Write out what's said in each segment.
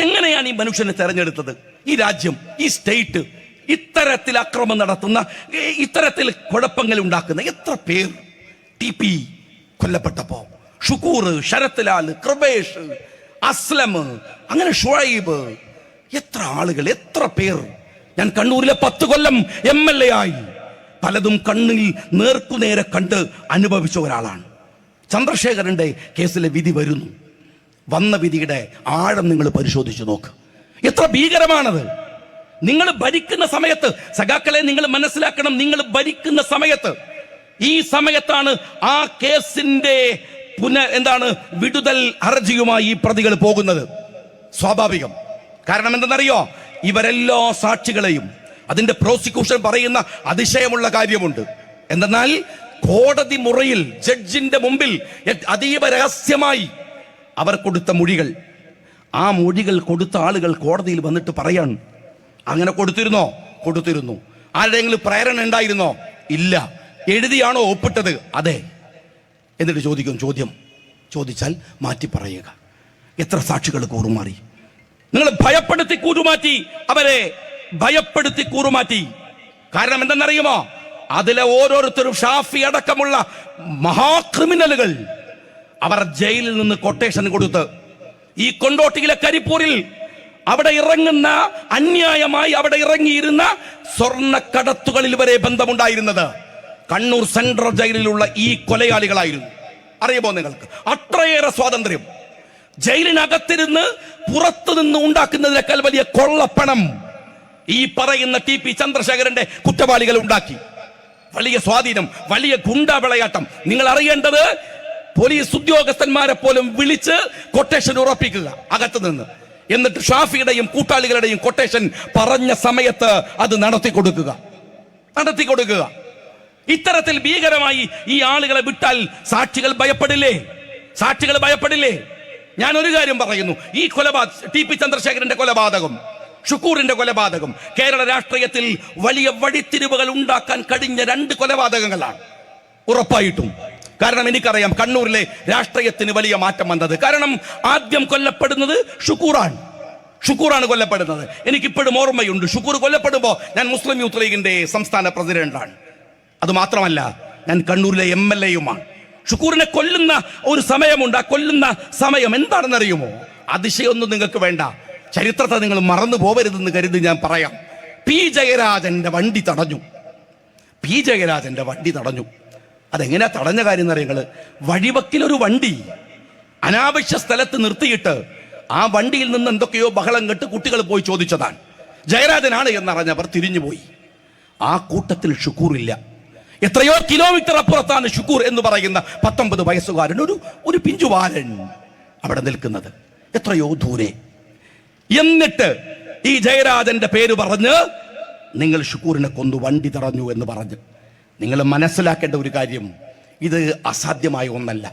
എങ്ങനെയാണ് ഈ മനുഷ്യനെ തെരഞ്ഞെടുത്തത്? ഈ രാജ്യം, ഈ സ്റ്റേറ്റ് ഇത്തരത്തിൽ അക്രമം നടത്തുന്ന, ഇത്തരത്തിൽ കുഴപ്പങ്ങൾ ഉണ്ടാക്കുന്ന എത്ര പേർ TP കൊല്ലപ്പെട്ടപ്പോ, ഷുക്കൂർ, ശരത് ലാൽ, കൃപേഷ്, അസ്ലം, അങ്ങനെ ഷുഐബ്, എത്ര ആളുകൾ, എത്ര പേർ. ഞാൻ കണ്ണൂരിലെ 10 കൊല്ലം MLA ആയി പലതും കണ്ണിൽ നേർക്കുനേരെ കണ്ട് അനുഭവിച്ച ഒരാളാണ്. ചന്ദ്രശേഖരന്റെ കേസിലെ വിധി വരുന്നു. വന്ന വിധിയുടെ ആഴം നിങ്ങൾ പരിശോധിച്ചു നോക്ക്. എത്ര ഭീകരമാണത്. നിങ്ങൾ ഭരിക്കുന്ന സമയത്ത്, സഖാക്കളെ നിങ്ങൾ മനസ്സിലാക്കണം, നിങ്ങൾ ഭരിക്കുന്ന സമയത്ത്, ഈ സമയത്താണ് ആ കേസിന്റെ വിടുതൽ ഹർജിയുമായി ഈ പ്രതികൾ പോകുന്നത്. സ്വാഭാവികം. കാരണം എന്തെന്നറിയോ? ഇവരെല്ലാ സാക്ഷികളെയും, അതിന്റെ പ്രോസിക്യൂഷൻ പറയുന്ന അതിശയമുള്ള കാര്യമുണ്ട്. എന്തെന്നാൽ കോടതി മുറിയിൽ ജഡ്ജിന്റെ മുമ്പിൽ അതീവ രഹസ്യമായി അവർ കൊടുത്ത മൊഴികൾ, ആ മൊഴികൾ കൊടുത്ത ആളുകൾ കോടതിയിൽ വന്നിട്ട് പറയാൻ, അങ്ങനെ കൊടുത്തിരുന്നോ? കൊടുത്തിരുന്നു. ആരുടെയെങ്കിലും പ്രേരണ ഉണ്ടായിരുന്നോ? ഇല്ല. എഴുതിയാണോ ഒപ്പിട്ടത്? അതെ. എന്നിട്ട് ചോദ്യം ചോദിച്ചാൽ മാറ്റി പറയുക. എത്ര സാക്ഷികൾ കൂറുമാറി. നിങ്ങൾ ഭയപ്പെടുത്തി കൂറുമാറ്റി, അവരെ ഭയപ്പെടുത്തി കൂറുമാറ്റി. കാരണം എന്തെന്നറിയുമോ? അതിലെ ഓരോരുത്തരും, ഷാഫി അടക്കമുള്ള മഹാക്രിമിനലുകൾ, അവർ ജയിലിൽ നിന്ന് കൊട്ടേഷൻ കൊടുത്ത് ഈ കൊണ്ടോട്ടിയിലെ കരിപ്പൂരിൽ അവിടെ ഇറങ്ങുന്ന, അന്യായമായി അവിടെ ഇറങ്ങിയിരുന്ന സ്വർണ്ണക്കടത്തുകളിൽ വരെ ബന്ധമുണ്ടായിരുന്നത് കണ്ണൂർ സെൻട്രൽ ജയിലിലുള്ള ഈ കൊലയാളികളായിരുന്നു. അറിയുമോ നിങ്ങൾക്ക്? അത്രയേറെ സ്വാതന്ത്ര്യം. ജയിലിനകത്തിരുന്ന് പുറത്തു നിന്ന് ഉണ്ടാക്കുന്നതിനേക്കാൾ വലിയ കൊള്ളപ്പണം ഈ പറയുന്ന TP ചന്ദ്രശേഖരന്റെ കുറ്റവാളികൾ ഉണ്ടാക്കി. വലിയ സ്വാധീനം, വലിയ ഗുണ്ടാ വിളയാട്ടം. നിങ്ങൾ അറിയേണ്ടത്, പോലീസ് ഉദ്യോഗസ്ഥന്മാരെ പോലും വിളിച്ച് കൊട്ടേഷൻ ഉറപ്പിക്കുക അകത്ത് നിന്ന്. എന്നിട്ട് ഷാഫിയുടെയും കൂട്ടാളികളുടെയും കൊട്ടേഷൻ പറഞ്ഞ സമയത്ത് അത് നടത്തി കൊടുക്കുക. ഇത്തരത്തിൽ ഭീകരമായി ഈ ആളുകളെ വിട്ടാൽ സാക്ഷികൾ ഭയപ്പെടില്ലേ? ഞാൻ ഒരു കാര്യം പറയുന്നു. ഈ TP ചന്ദ്രശേഖരന്റെ കൊലപാതകം, ഷുക്കൂറിന്റെ കൊലപാതകം കേരള രാഷ്ട്രീയത്തിൽ വലിയ വഴിത്തിരിവുകൾ ഉണ്ടാക്കാൻ കഴിഞ്ഞ 2 കൊലപാതകങ്ങളാണ് ഉറപ്പായിട്ടും. കാരണം എനിക്കറിയാം കണ്ണൂരിലെ രാഷ്ട്രീയത്തിന് വലിയ മാറ്റം വന്നത്. കാരണം ആദ്യം കൊല്ലപ്പെടുന്നത് ഷുക്കൂറാണ് കൊല്ലപ്പെടുന്നത്. എനിക്കിപ്പോഴും ഓർമ്മയുണ്ട്. ഷുക്കൂർ കൊല്ലപ്പെടുമ്പോൾ ഞാൻ മുസ്ലിം യൂത്ത് ലീഗിന്റെ സംസ്ഥാന പ്രസിഡന്റാണ്. അത് മാത്രമല്ല, ഞാൻ കണ്ണൂരിലെ MLA-യുമാണ്. ഷുക്കൂറിനെ കൊല്ലുന്ന ഒരു സമയമുണ്ട്. ആ കൊല്ലുന്ന സമയം എന്താണെന്നറിയുമോ? അതിശയൊന്നും നിങ്ങൾക്ക് വേണ്ട. ചരിത്രത്തെ നിങ്ങൾ മറന്നു പോവരുതെന്ന് കരുതി ഞാൻ പറയാം. P. ജയരാജന്റെ വണ്ടി തടഞ്ഞു. അതെങ്ങനെയാ തടഞ്ഞ കാര്യം എന്നറിയങ്ങൾ? വഴിവക്കിലൊരു വണ്ടി അനാവശ്യ സ്ഥലത്ത് നിർത്തിയിട്ട് ആ വണ്ടിയിൽ നിന്ന് എന്തൊക്കെയോ ബഹളം കെട്ട് കുട്ടികൾ പോയി ചോദിച്ചതാണ്. ജയരാജനാണ് എന്നറിഞ്ഞവർ തിരിഞ്ഞുപോയി. ആ കൂട്ടത്തിൽ ഷുക്കൂറില്ല. എത്രയോ കിലോമീറ്റർ അപ്പുറത്താണ് ഷുക്കൂർ എന്ന് പറയുന്ന 19 വയസ്സുകാരൻ, ഒരു പിഞ്ചുവാരൻ അവിടെ നിൽക്കുന്നത്. എത്രയോ ദൂരെ. എന്നിട്ട് ഈ ജയരാജന്റെ പേര് പറഞ്ഞ് നിങ്ങൾ ഷുക്കൂറിനെ കൊന്നു, വണ്ടി തടഞ്ഞു എന്ന് പറഞ്ഞ്. നിങ്ങൾ മനസ്സിലാക്കേണ്ട ഒരു കാര്യം, ഇത് അസാധ്യമായ ഒന്നല്ല.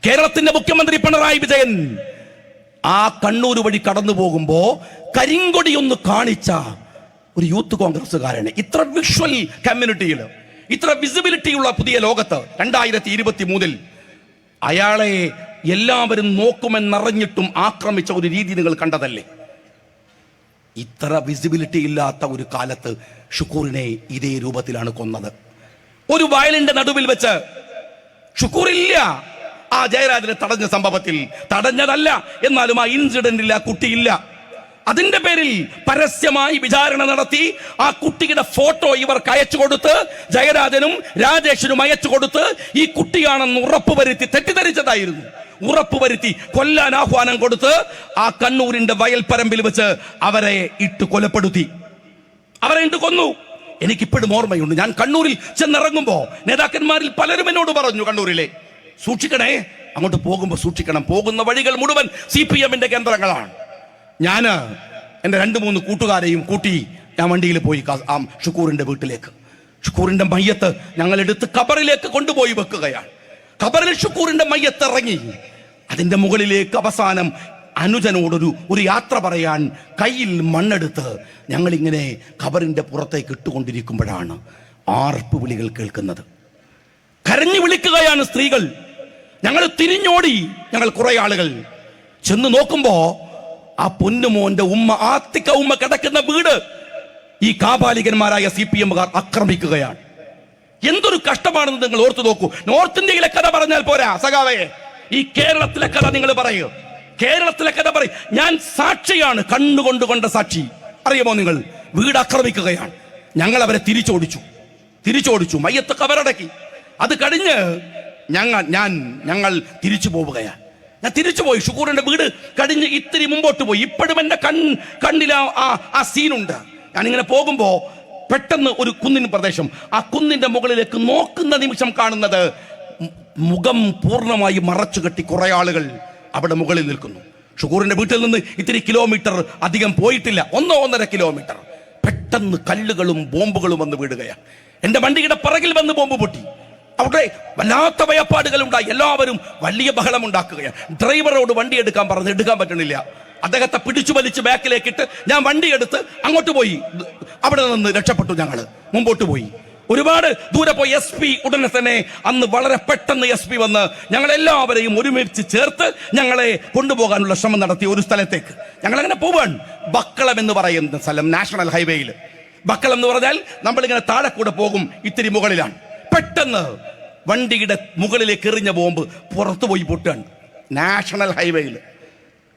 കേരളത്തിന്റെ മുഖ്യമന്ത്രി പിണറായി വിജയൻ ആ കണ്ണൂർ വഴി കടന്നു പോകുമ്പോ കരിങ്കൊടി ഒന്ന് കാണിച്ച ഒരു യൂത്ത് കോൺഗ്രസ്സുകാരനെ, ഇത്ര വിഷ്വൽ കമ്മ്യൂണിറ്റിയിൽ, ഇത്ര വിസിബിലിറ്റി ഉള്ള പുതിയ ലോകത്ത് 2023 അയാളെ എല്ലാവരും നോക്കുമെന്നറിഞ്ഞിട്ടും ആക്രമിച്ച ഒരു രീതി നിങ്ങൾ കണ്ടതല്ലേ? ഇത്ര വിസിബിലിറ്റി ഇല്ലാത്ത ഒരു കാലത്ത് ഷുക്കൂറിനെ ഇതേ രൂപത്തിലാണ് കൊന്നത്. ഒരു വയലിന്റെ നടുവിൽ വെച്ച്. ഷുക്കൂറില്ല ആ ജയരാജനെ തടഞ്ഞ സംഭവത്തിൽ. തടഞ്ഞതല്ല, എന്നാലും ആ ഇൻസിഡന്റിൽ ആ കുട്ടിയില്ല. അതിന്റെ പേരിൽ പരസ്യമായി വിചാരണ നടത്തി ആ കുട്ടിയുടെ ഫോട്ടോ ഇവർക്ക് അയച്ചു കൊടുത്ത്, ജയരാജനും രാജേഷിനും അയച്ചു കൊടുത്ത്, ഈ കുട്ടിയാണെന്ന് ഉറപ്പുവരുത്തി, തെറ്റിദ്ധരിച്ചതായിരുന്നു, ഉറപ്പുവരുത്തി കൊല്ലാൻ ആഹ്വാനം കൊടുത്ത് ആ കണ്ണൂരിന്റെ വയൽപ്പരമ്പിൽ വെച്ച് അവരെ ഇട്ട് കൊലപ്പെടുത്തി. അവരെ ഇട്ട് കൊന്നു. എനിക്കിപ്പോഴും ഓർമ്മയുണ്ട്. ഞാൻ കണ്ണൂരിൽ ചെന്നിറങ്ങുമ്പോ നേതാക്കന്മാരിൽ പലരും എന്നോട് പറഞ്ഞു, കണ്ണൂരിലെ സൂക്ഷിക്കണേ, അങ്ങോട്ട് പോകുമ്പോ സൂക്ഷിക്കണം, പോകുന്ന വഴികൾ മുഴുവൻ CPM-ന്റെ കേന്ദ്രങ്ങളാണ്. ഞാൻ എൻ്റെ 2-3 കൂട്ടുകാരെയും കൂട്ടി ഞാൻ വണ്ടിയിൽ പോയി ആ ഷുക്കൂറിന്റെ വീട്ടിലേക്ക്. ഷുക്കൂറിന്റെ മയ്യത്ത് ഞങ്ങൾ എടുത്ത് ഖബറിലേക്ക് കൊണ്ടുപോയി വെക്കുകയാണ്. ഖബറിൽ ഷുക്കൂറിന്റെ മയ്യത്ത് ഇറങ്ങി. അതിന്റെ മുകളിലേക്ക് അവസാനം അനുജനോടൊരു യാത്ര പറയാൻ കയ്യിൽ മണ്ണെടുത്ത് ഞങ്ങളിങ്ങനെ ഖബറിന്റെ പുറത്തേക്ക് ഇട്ടുകൊണ്ടിരിക്കുമ്പോഴാണ് ആർപ്പ് വിളികൾ കേൾക്കുന്നത്. കരഞ്ഞു വിളിക്കുകയാണ് സ്ത്രീകൾ. ഞങ്ങൾ തിരിഞ്ഞോടി. ഞങ്ങൾ കുറെ ആളുകൾ ചെന്ന് നോക്കുമ്പോ ആ പൊന്നുമോന്റെ ഉമ്മ ആത്തിക്ക ഉമ്മ കിടക്കുന്ന വീട് ഈ കാപാലികന്മാരായ CPM-കാർ ആക്രമിക്കുകയാണ്. എന്തൊരു കഷ്ടമാണെന്ന് നിങ്ങൾ ഓർത്തു നോക്കൂ. നോർത്ത് ഇന്ത്യയിലെ കഥ പറഞ്ഞാൽ പോരാ സഖാവേ, ഈ കേരളത്തിലെ കഥ നിങ്ങൾ പറയൂ. കേരളത്തിലെ കഥ പറയും. ഞാൻ സാക്ഷിയാണ്, കണ്ണുകൊണ്ട് കൊണ്ട സാക്ഷി. അറിയുമോ നിങ്ങൾ? വീട് ആക്രമിക്കുകയാണ്. ഞങ്ങൾ അവരെ തിരിച്ചോടിച്ചു, മയ്യത്ത് കബറടക്കി. അത് കഴിഞ്ഞ് ഞങ്ങൾ തിരിച്ചു പോവുകയാണ്. ഞാൻ തിരിച്ചുപോയി. ഷുക്കൂറിന്റെ വീട് കഴിഞ്ഞ് ഇത്തിരി മുമ്പോട്ട് പോയി. ഇപ്പോഴും എന്റെ കണ്ണിൽ ആ സീനുണ്ട്. ഞാനിങ്ങനെ പോകുമ്പോ പെട്ടെന്ന് ഒരു കുന്നിൻ പ്രദേശം, ആ കുന്നിന്റെ മുകളിലേക്ക് നോക്കുന്ന നിമിഷം കാണുന്നത് മുഖം പൂർണ്ണമായി മറച്ചു കെട്ടി കുറെ ആളുകൾ അവിടെ മുകളിൽ നിൽക്കുന്നു. ഷുക്കൂറിന്റെ വീട്ടിൽ നിന്ന് ഇത്തിരി കിലോമീറ്റർ അധികം പോയിട്ടില്ല, 1.5 കിലോമീറ്റർ. പെട്ടെന്ന് കല്ലുകളും ബോംബുകളും വന്ന് വീടുകയാണ്. എന്റെ വണ്ടിയുടെ പിറകിൽ വന്ന് ബോംബ് പൊട്ടി. അവിടെ വല്ലാത്ത ഭയപ്പാടുകൾ ഉണ്ടായി. എല്ലാവരും വലിയ ബഹളം ഉണ്ടാക്കുകയാണ്. ഡ്രൈവറോട് വണ്ടി എടുക്കാൻ പറഞ്ഞ് എടുക്കാൻ പറ്റണില്ല. അദ്ദേഹത്തെ പിടിച്ചു വലിച്ച് ബാക്കിലേക്കിട്ട് ഞാൻ വണ്ടി എടുത്ത് അങ്ങോട്ട് പോയി. അവിടെ നിന്ന് രക്ഷപ്പെട്ടു. ഞങ്ങൾ മുമ്പോട്ട് പോയി. ഒരുപാട് ദൂരെ പോയി. SP ഉടനെ തന്നെ അന്ന് വളരെ പെട്ടെന്ന് SP വന്ന് ഞങ്ങളെല്ലാവരെയും ഒരുമിച്ച് ചേർത്ത് ഞങ്ങളെ കൊണ്ടുപോകാനുള്ള ശ്രമം നടത്തി ഒരു സ്ഥലത്തേക്ക്. ഞങ്ങളങ്ങനെ പോവാൻ ബക്കളം എന്ന് പറയുന്ന സ്ഥലം നാഷണൽ ഹൈവേയിൽ. ബക്കളം എന്ന് പറഞ്ഞാൽ നമ്മളിങ്ങനെ താഴെ കൂടെ പോകും, ഇത്തിരി മുകളിലാണ്. പെട്ടെന്ന് വണ്ടിയുടെ മുകളിലേക്ക് എറിഞ്ഞ ബോംബ് പുറത്തു പോയി പൊട്ടാണ് നാഷണൽ ഹൈവേയിൽ.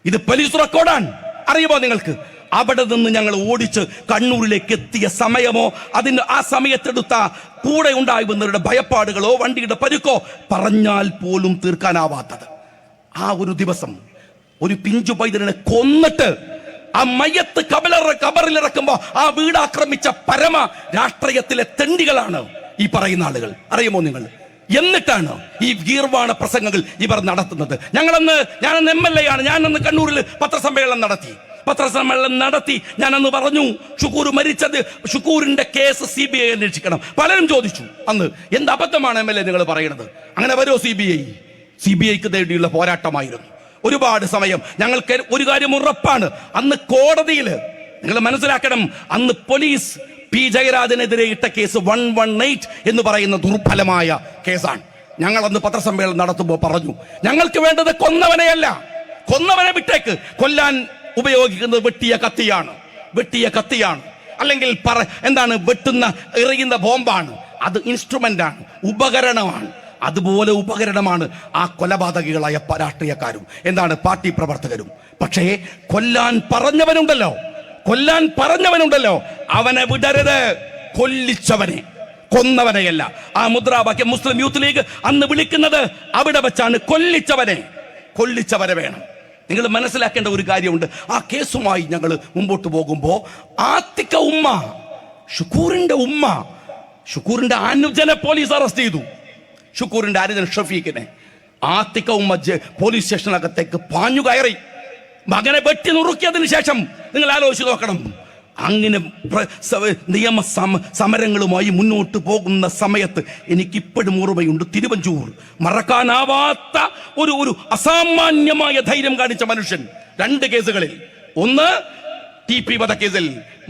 ഇത് പോലീസ് റെക്കോർഡാണ്. അറിയുമോ നിങ്ങൾക്ക്? അവിടെ നിന്ന് ഞങ്ങൾ ഓടിച്ച് കണ്ണൂരിലേക്ക് എത്തിയ സമയമോ ആ സമയത്തെടുത്ത കൂടെ ഉണ്ടായിരുന്നവരുടെ ഭയപ്പാടുകളോ വണ്ടിയുടെ പരുക്കോ പറഞ്ഞാൽ പോലും തീർക്കാനാവാത്തത്. ആ ഒരു ദിവസം ഒരു പിഞ്ചു പൈതലിനെ കൊന്നിട്ട് ആ മയ്യത്ത് കബറിലിറക്കുമ്പോ ആ വീട് ആക്രമിച്ച പരമ രാഷ്ട്രീയത്തിലെ തെണ്ടികളാണ് ഈ പറയുന്ന ആളുകൾ. അറിയുമോ നിങ്ങൾ? എന്നിട്ടാണ് ഈ ഗീർവാണ പ്രസംഗങ്ങൾ ഇവർ നടത്തുന്നത്. ഞാനന്ന് MLA ആണ്. ഞാനന്ന് കണ്ണൂരിൽ പത്രസമ്മേളനം നടത്തി ഞാനന്ന് പറഞ്ഞു, ഷുക്കൂറിന്റെ കേസ് CBI അന്വേഷിക്കണം. പലരും ചോദിച്ചു അന്ന്, എന്ത് അബദ്ധമാണ് MLA നിങ്ങൾ പറയുന്നത്? അങ്ങനെ വരുമോ? CBIക്ക് വേണ്ടിയുള്ള പോരാട്ടമായിരുന്നു. ഒരുപാട് സമയം. ഞങ്ങൾക്ക് ഒരു കാര്യം ഉറപ്പാണ്, അന്ന് കോടതിയിൽ നിങ്ങൾ മനസ്സിലാക്കണം, അന്ന് പോലീസ് P. ജയരാജനെതിരെ ഇട്ട കേസ് 118 എന്ന് പറയുന്ന ദുർബലമായ കേസാണ്. ഞങ്ങൾ അന്ന് പത്രസമ്മേളനം നടത്തുമ്പോൾ പറഞ്ഞു, ഞങ്ങൾക്ക് വേണ്ടത് കൊന്നവനെയല്ല, കൊന്നവനെ വിട്ടേക്ക്, കൊല്ലാൻ ഉപയോഗിക്കുന്നത് വെട്ടിയ കത്തിയാണ്, അല്ലെങ്കിൽ എറിയുന്ന ബോംബാണ്. അത് ഇൻസ്ട്രുമെന്റ് ആണ്, ഉപകരണമാണ്. അതുപോലെ ഉപകരണമാണ് ആ കൊലപാതകികളായ രാഷ്ട്രീയക്കാരും പാർട്ടി പ്രവർത്തകരും. പക്ഷേ കൊല്ലാൻ പറഞ്ഞവനുണ്ടല്ലോ അവനെ വിടരുത്, കൊന്നവനെയല്ല. ആ മുദ്രാവാക്യം മുസ്ലിം യൂത്ത് ലീഗ് അന്ന് വിളിക്കുന്നത് അവിടെ വെച്ചാണ്. കൊല്ലിച്ചവരെ വേണം. നിങ്ങൾ മനസ്സിലാക്കേണ്ട ഒരു കാര്യമുണ്ട്. ആ കേസുമായി ഞങ്ങൾ മുമ്പോട്ട് പോകുമ്പോ ആത്തിക്ക ഉമ്മ, ഷുക്കൂറിന്റെ അനുജനെ പോലീസ് അറസ്റ്റ് ചെയ്തു. ഷുക്കൂറിന്റെ അനുജൻ ഷഫീഖിനെ ആത്തിക്ക ഉമ്മ പോലീസ് സ്റ്റേഷനകത്തേക്ക് പാഞ്ഞു കയറി. മകനെ വെട്ടി നുറുക്കിയതിന് ശേഷം നിങ്ങൾ ആലോചിച്ച് നോക്കണം. അങ്ങനെ നിയമ സമരങ്ങളുമായി മുന്നോട്ട് പോകുന്ന സമയത്ത് എനിക്കിപ്പോഴും ഓർമ്മയുണ്ട്, തിരുവഞ്ചൂർ മറക്കാനാവാത്ത ഒരു അസാമാന്യമായ ധൈര്യം കാണിച്ച മനുഷ്യൻ 2 കേസുകളിൽ, ഒന്ന് TP വധക്കേസിൽ,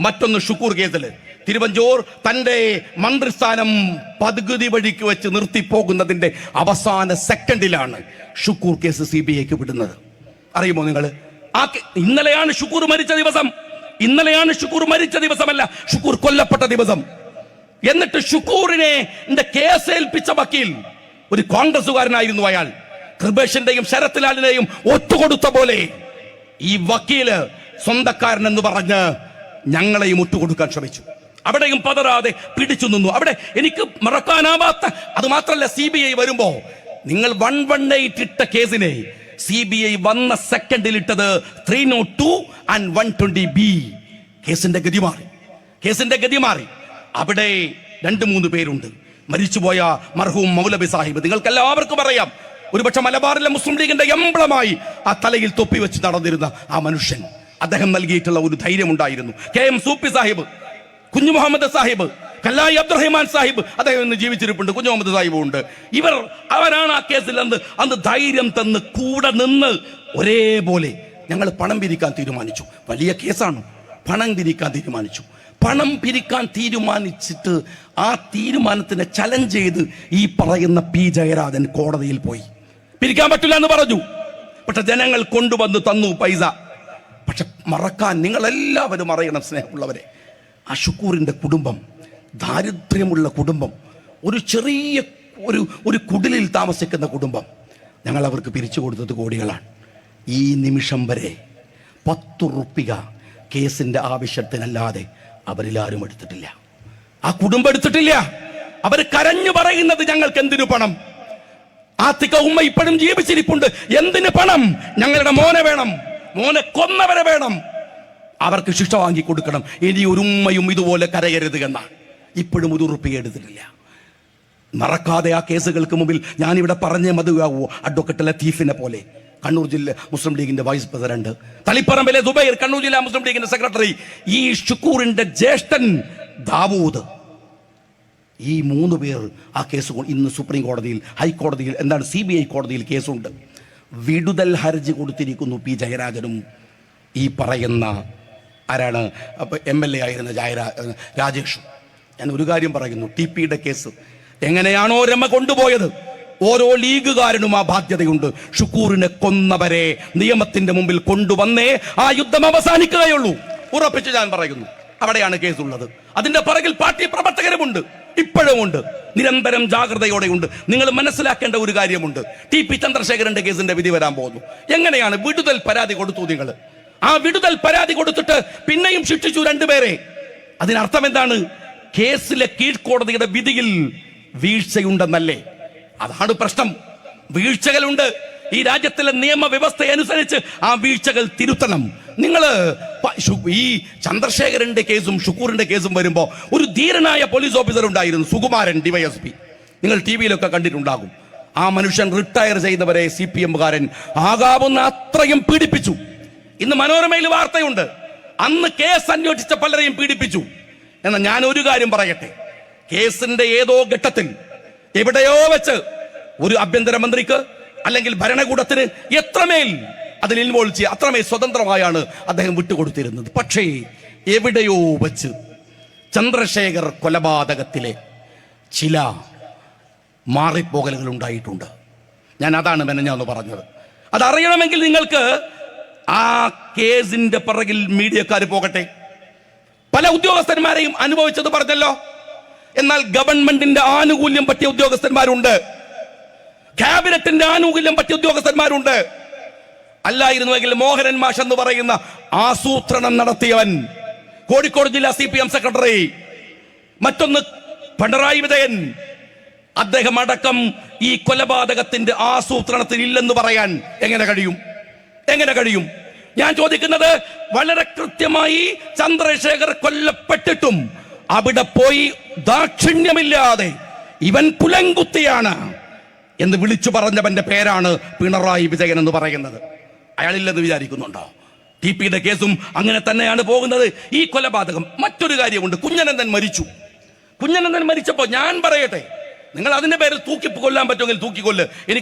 മറ്റൊന്ന് ഷുക്കൂർ കേസിൽ. തിരുവഞ്ചൂർ തന്റെ മന്ത്രിസ്ഥാനം പകുതി വഴിക്ക് വെച്ച് നിർത്തിപ്പോകുന്നതിന്റെ അവസാന സെക്കൻഡിലാണ് ഷുക്കൂർ കേസ് CBIക്ക് വിടുന്നത്. അറിയുമോ നിങ്ങൾ? ഇന്നലെയാണ് ഷുക്കൂർ മരിച്ച ദിവസമല്ല, ഷുക്കൂർ കൊല്ലപ്പെട്ട ദിവസം. എന്നിട്ട് ഷുക്കൂറിനെ കേസ് ഏൽപ്പിച്ച വക്കീൽ ഒരു കോൺഗ്രസുകാരനായിരുന്നു. അയാൾ കൃപേഷിന്റെയും ശരത്ലാലിനെയും ഒത്തുകൊടുത്ത പോലെ ഈ വക്കീല് സ്വന്തക്കാരൻ എന്ന് പറഞ്ഞ് ഞങ്ങളെയും ഒത്തുകൊടുക്കാൻ ശ്രമിച്ചു. അവിടെയും പതറാതെ പിടിച്ചു നിന്നു. അവിടെ എനിക്ക് മറക്കാനാവാത്ത, അത് മാത്രല്ല, CBI വരുമ്പോ നിങ്ങൾ 118 ഇട്ട കേസിനെ CBI വന്ന സെക്കൻഡിൽ ഇട്ടത് 302 and 120B. കേസിന്റെ ഗതി മാറി. അവിടെ 2-3 പേരുണ്ട്. മരിച്ചുപോയ മർഹൂം മൗലവി സാഹിബ്, നിങ്ങൾക്ക് എല്ലാവർക്കും അറിയാം. ഒരുപക്ഷെ മലബാറിലെ മുസ്ലിം ലീഗിന്റെ എംബ്ലമായി ആ തലയിൽ തൊപ്പി വെച്ച് നടന്നിരുന്ന ആ മനുഷ്യൻ, അദ്ദേഹം നൽകിയിട്ടുള്ള ഒരു ധൈര്യം ഉണ്ടായിരുന്നു. KM സൂപ്പി സാഹിബ്, കുഞ്ഞു മുഹമ്മദ് സാഹിബ്, കല്ലായി അബ്ദുറഹിമാൻ സാഹിബ്, അദ്ദേഹം ഇന്ന് ജീവിച്ചിരിപ്പുണ്ട്. കുഞ്ഞു മുഹമ്മദ് സാഹിബും ഉണ്ട്. അവരാണ് ആ കേസിൽ അന്ന് ധൈര്യം തന്ന് കൂടെ നിന്ന് ഒരേപോലെ ഞങ്ങൾ പണം പിരിക്കാൻ തീരുമാനിച്ചു. വലിയ കേസാണ്. പണം പിരിക്കാൻ തീരുമാനിച്ചിട്ട് ആ തീരുമാനത്തിനെ ചലഞ്ച് ചെയ്ത് ഈ പറയുന്ന P. ജയരാജൻ കോടതിയിൽ പോയി. പിരിക്കാൻ പറ്റില്ല എന്ന് പറഞ്ഞു. പക്ഷെ ജനങ്ങൾ കൊണ്ടുവന്ന് തന്നു പൈസ. പക്ഷെ മറക്കാൻ നിങ്ങളെല്ലാവരും അറിയണം സ്നേഹമുള്ളവരെ. ആ ഷുക്കൂറിൻ്റെ കുടുംബം, ദാരിദ്ര്യമുള്ള കുടുംബം, ഒരു ചെറിയ ഒരു കുടിലിൽ താമസിക്കുന്ന കുടുംബം. ഞങ്ങൾ അവർക്ക് പിരിച്ചു കൊടുത്തത് കോടികളാണ്. ഈ നിമിഷം വരെ 10 റുപ്പിക കേസിൻ്റെ ആവശ്യത്തിനല്ലാതെ അവരിലാരും എടുത്തിട്ടില്ല. ആ കുടുംബം എടുത്തിട്ടില്ല. അവർ കരഞ്ഞു പറയുന്നത് ഞങ്ങൾക്ക് എന്തിനു പണം? ആത്തിക ഉമ്മ ഇപ്പോഴും ജീവിച്ചിരിപ്പുണ്ട്. എന്തിന് പണം? ഞങ്ങളുടെ മോനെ വേണം, മോനെ കൊന്നവരെ വേണം, അവർക്ക് ശിക്ഷ വാങ്ങി കൊടുക്കണം. ഇനി ഒരു ഉമ്മയും ഇതുപോലെ കരയരുത് എന്നാണ്. ഇപ്പോഴും 1 റുപ്പിക എടുത്തിട്ടില്ല. മറക്കാതെ ആ കേസുകൾക്ക് മുമ്പിൽ ഞാനിവിടെ പറഞ്ഞേ മതിയാവൂ. അഡ്വക്കേറ്റ് ലത്തീഫിനെ പോലെ, കണ്ണൂർ ജില്ലാ മുസ്ലിം ലീഗിന്റെ വൈസ് പ്രസിഡന്റ്, തളിപ്പറമ്പിലെ ദുബൈർ, കണ്ണൂർ ജില്ലാ മുസ്ലിം ലീഗിന്റെ സെക്രട്ടറി, ഈ ഷുക്കൂറിന്റെ ജ്യേഷ്ഠൻ ദാവൂദ്, ഈ 3 പേർ ആ കേസ് ഇന്ന് സുപ്രീം കോടതിയിൽ, ഹൈക്കോടതിയിൽ, എന്താണ് CBI കോടതിയിൽ കേസുണ്ട്. വിടുതൽ ഹർജി കൊടുത്തിരിക്കുന്നു പി ജയരാജനും ഈ പറയുന്ന ആരാണ് MLA ആയിരുന്ന രാജേഷും. ഞാൻ ഒരു കാര്യം പറയുന്നു, TPയുടെ കേസ് എങ്ങനെയാണോ രമ കൊണ്ടുപോയത്, ഓരോ ലീഗുകാരനും ആ ബാധ്യതയുണ്ട്. ഷുക്കൂറിനെ കൊന്നവരെ നിയമത്തിന്റെ മുമ്പിൽ കൊണ്ടുവന്നേ ആ യുദ്ധം അവസാനിക്കുകയുള്ളൂ. ഉറപ്പിച്ച് ഞാൻ പറയുന്നു. അവിടെയാണ് കേസുള്ളത്. അതിന്റെ പിറകിൽ പാർട്ടി പ്രവർത്തകരുമുണ്ട്, ഇപ്പോഴും ഉണ്ട്, നിരന്തരം ജാഗ്രതയോടെയുണ്ട്. നിങ്ങൾ മനസ്സിലാക്കേണ്ട ഒരു കാര്യമുണ്ട്. TP ചന്ദ്രശേഖരന്റെ കേസിന്റെ വിധി വരാൻ പോകുന്നു. എങ്ങനെയാണ് വിടുതൽ പരാതി കൊടുത്തു നിങ്ങൾ? ആ വിടുതൽ പരാതി കൊടുത്തിട്ട് പിന്നെയും ശിക്ഷിച്ചു 2 പേരെ. അതിനർത്ഥം എന്താണ്? കേസിലെ കീഴ്ക്കോടതിയുടെ വിധിയിൽ വീഴ്ചയുണ്ടെന്നല്ലേ? അതാണ് പ്രശ്നം. വീഴ്ചകളുണ്ട്. ഈ രാജ്യത്തിലെ നിയമവ്യവസ്ഥ അനുസരിച്ച് ആ വീഴ്ചകൾ തിരുത്തണം. നിങ്ങൾ ഈ ചന്ദ്രശേഖരന്റെ കേസും ഷുക്കൂറിന്റെ കേസും വരുമ്പോൾ ഒരു ധീരനായ പോലീസ് ഓഫീസർ ഉണ്ടായിരുന്നു, സുകുമാരൻ, DYSP. നിങ്ങൾ TV-യിലൊക്കെ കണ്ടിട്ടുണ്ടാകും. ആ മനുഷ്യൻ റിട്ടയർ ചെയ്തവരെ CPM-കാരൻ ആകാവുന്ന അത്രയും പീഡിപ്പിച്ചു. ഇന്ന് മനോരമയിൽ വാർത്തയുണ്ട്, അന്ന് കേസ് അന്വേഷിച്ച പലരെയും പീഡിപ്പിച്ചു. എന്നാൽ ഞാൻ ഒരു കാര്യം പറയട്ടെ, കേസിന്റെ ഏതോ ഘട്ടത്തിൽ എവിടെയോ വെച്ച് ഒരു ആഭ്യന്തരമന്ത്രിക്ക് അല്ലെങ്കിൽ ഭരണകൂടത്തിന് എത്രമേൽ അതിൽ ഇൻവോൾവ് ചെയ്യുക, അത്രമേൽ സ്വതന്ത്രമായാണ് അദ്ദേഹം വിട്ടുകൊടുത്തിരുന്നത്. പക്ഷേ എവിടെയോ വെച്ച് ചന്ദ്രശേഖർ കൊലപാതകത്തിലെ ചില മാറിപ്പോകലുകൾ ഉണ്ടായിട്ടുണ്ട്. ഞാൻ അതാണ് മെനഞ്ഞാന്ന് പറഞ്ഞത്. അതറിയണമെങ്കിൽ നിങ്ങൾക്ക് ആ കേസിന്റെ പിറകിൽ മീഡിയക്കാർ പോകട്ടെ. പല ഉദ്യോഗസ്ഥന്മാരെയും അനുഭവിച്ചത് പറഞ്ഞല്ലോ. എന്നാൽ ഗവൺമെന്റിന്റെ ആനുകൂല്യം പറ്റിയ ഉദ്യോഗസ്ഥന്മാരുണ്ട്, ക്യാബിനറ്റിന്റെ ആനുകൂല്യം പറ്റിയ ഉദ്യോഗസ്ഥന്മാരുണ്ട്. അല്ലായിരുന്നുവെങ്കിൽ മോഹനൻ മാഷ് എന്ന് പറയുന്ന ആസൂത്രണം നടത്തിയവൻ, കോഴിക്കോട് ജില്ലാ CPM സെക്രട്ടറി, മറ്റൊന്ന് പിണറായി വിജയൻ, അദ്ദേഹം അടക്കം ഈ കൊലപാതകത്തിന്റെ ആസൂത്രണത്തിൽ ഇല്ലെന്ന് പറയാൻ എങ്ങനെ കഴിയും? ഞാൻ ചോദിക്കുന്നത്, വളരെ കൃത്യമായി ചന്ദ്രശേഖർ കൊല്ലപ്പെട്ടിട്ടും അവിടെ പോയി ദാക്ഷിണ്യമില്ലാതെ ഇവൻ പുലങ്കുത്തിയാണ് എന്ന് വിളിച്ചു പറഞ്ഞവന്റെ പേരാണ് പിണറായി വിജയൻ എന്ന് പറയുന്നത്. അയാളില്ലെന്ന് വിചാരിക്കുന്നുണ്ടോ? TPയുടെ കേസും അങ്ങനെ തന്നെയാണ് പോകുന്നത്. ഈ കൊലപാതകം, മറ്റൊരു കാര്യമുണ്ട്, കുഞ്ഞനന്ദൻ മരിച്ചപ്പോൾ ഞാൻ പറയട്ടെ, നിങ്ങൾ അതിന്റെ പേരിൽ കൊല്ലാൻ പറ്റുമെങ്കിൽ തൂക്കിക്കൊല്ല്. എനിക്ക്